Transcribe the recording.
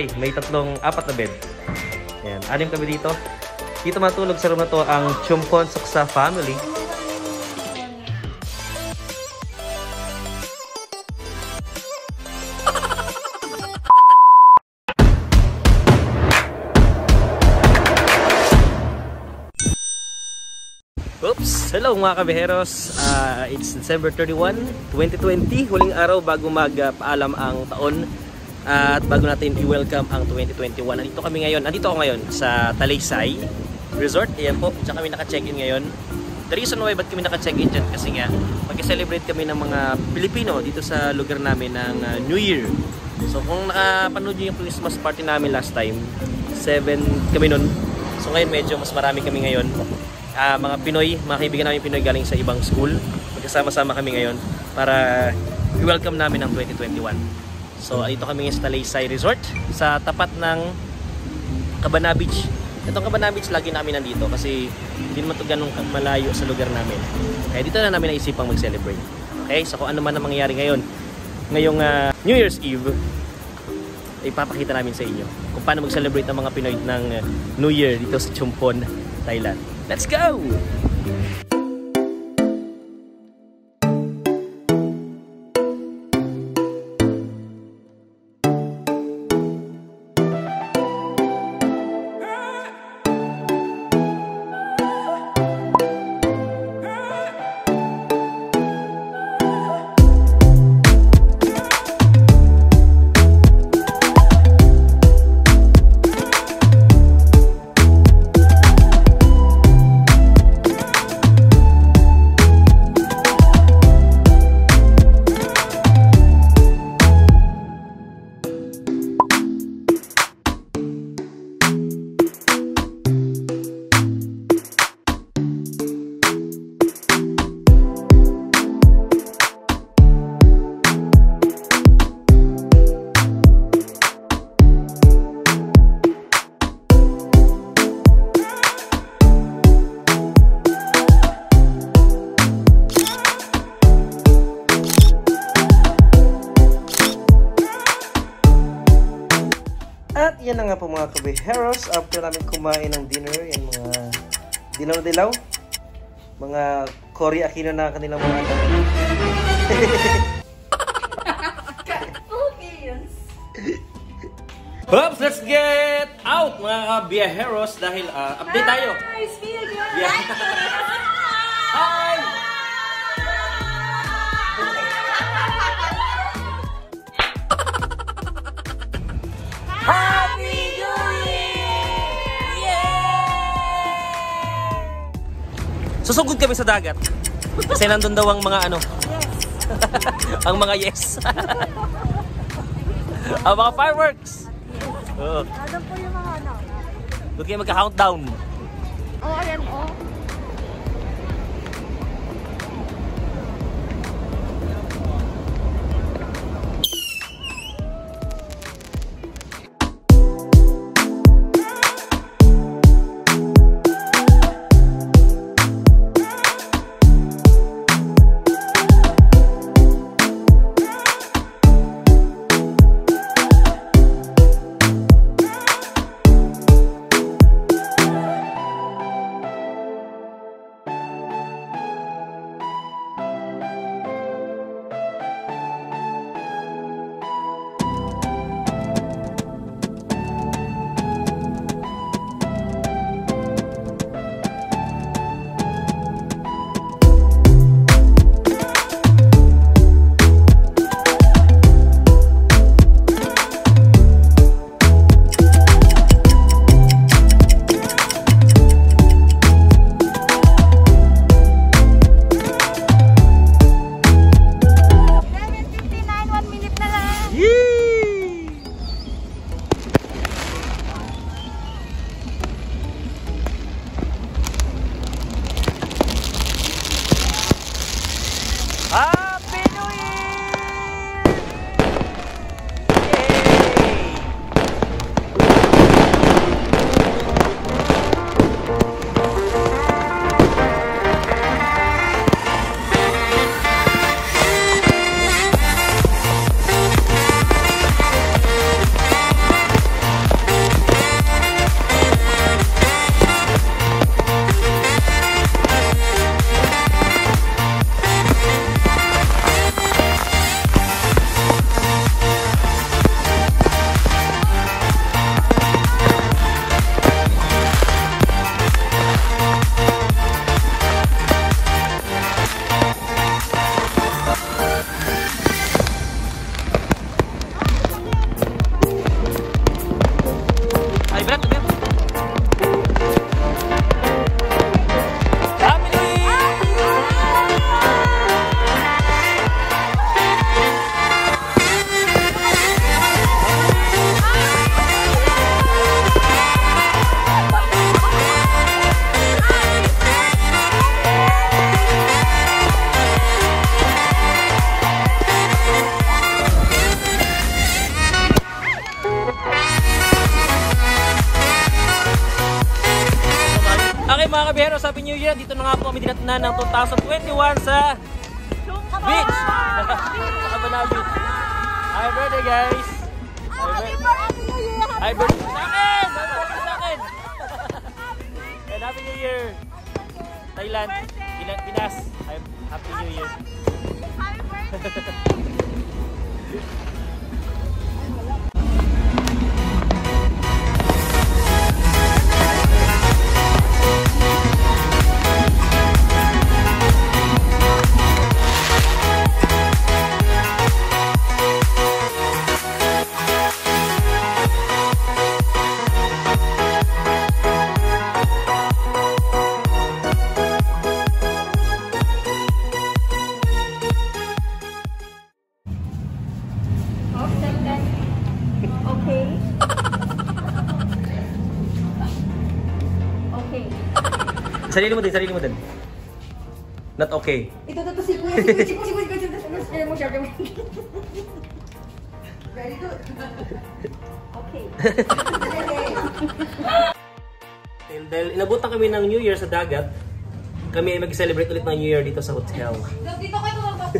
bahay. May apat na bed. Ayan, 6 kami dito. Dito matulog sa room na to ang Chumpon Suksa family. Oops! Hello mga kabiheros! It's December 31, 2020. Huling araw bago magpaalam ang taon. At bago natin i-welcome ang 2021. Nandito ako ngayon sa Talisay Resort. Ayan po, dyan kami naka-check-in ngayon. The reason why ba't kami naka-check-in dyan kasi nga mag-celebrate kami ng mga Pilipino dito sa lugar namin ng New Year. So kung nakapanood nyo yung Christmas party namin last time, 7 kami nun. So ngayon medyo mas marami kami ngayon. Mga Pinoy, mga kaibigan namin Pinoy galing sa ibang school. Magkasama-sama kami ngayon para i-welcome namin ang 2021. So dito kami sa Talisay Resort sa tapat ng Cabana Beach. Itong Cabana Beach lagi namin nandito kasi hindi naman ito ganun malayo sa lugar namin. Kaya dito na namin naisipang mag-celebrate. Okay, so kung ano man ang mangyayari ngayong New Year's Eve, ipapakita namin sa inyo kung paano mag-celebrate ang mga Pinoy ng New Year dito sa Chumpon, Thailand. Let's go! At yan na nga po mga kabiheros, after namin kumain ng dinner, yan mga dilaw-dilaw, mga Cory Aquino na kanilang mga ano. Oops, let's get out mga kabiheros dahil update tayo. Hi, Yeah. Hi! Happy New Year! Yeah! Susugod kami sa dagat. Kasi nandun daw ang mga ano. Ang mga yes. Ang mga fireworks. Oo. Ano po yung mga ano? Doon kayo magka-countdown. Oh, ayan oh. mga kabiheros, Happy New Year! Dito na nga po kami dinatnan ng 2021 sa beach! Abanal Beach! Happy birthday guys! Happy New Year! Happy birthday sa akin! Sa akin! And Happy New Year! Thailand, Pinas, Happy New Year! Happy birthday! Okay. Okay. Sarili mo din. Not okay. Ito si Kuya. Sige mo siya. Very good. Okay. Dahil inabutan kami ng New Year sa dagat, kami ay mag-celebrate ulit ng New Year dito sa hotel. Dito kayo tumabak.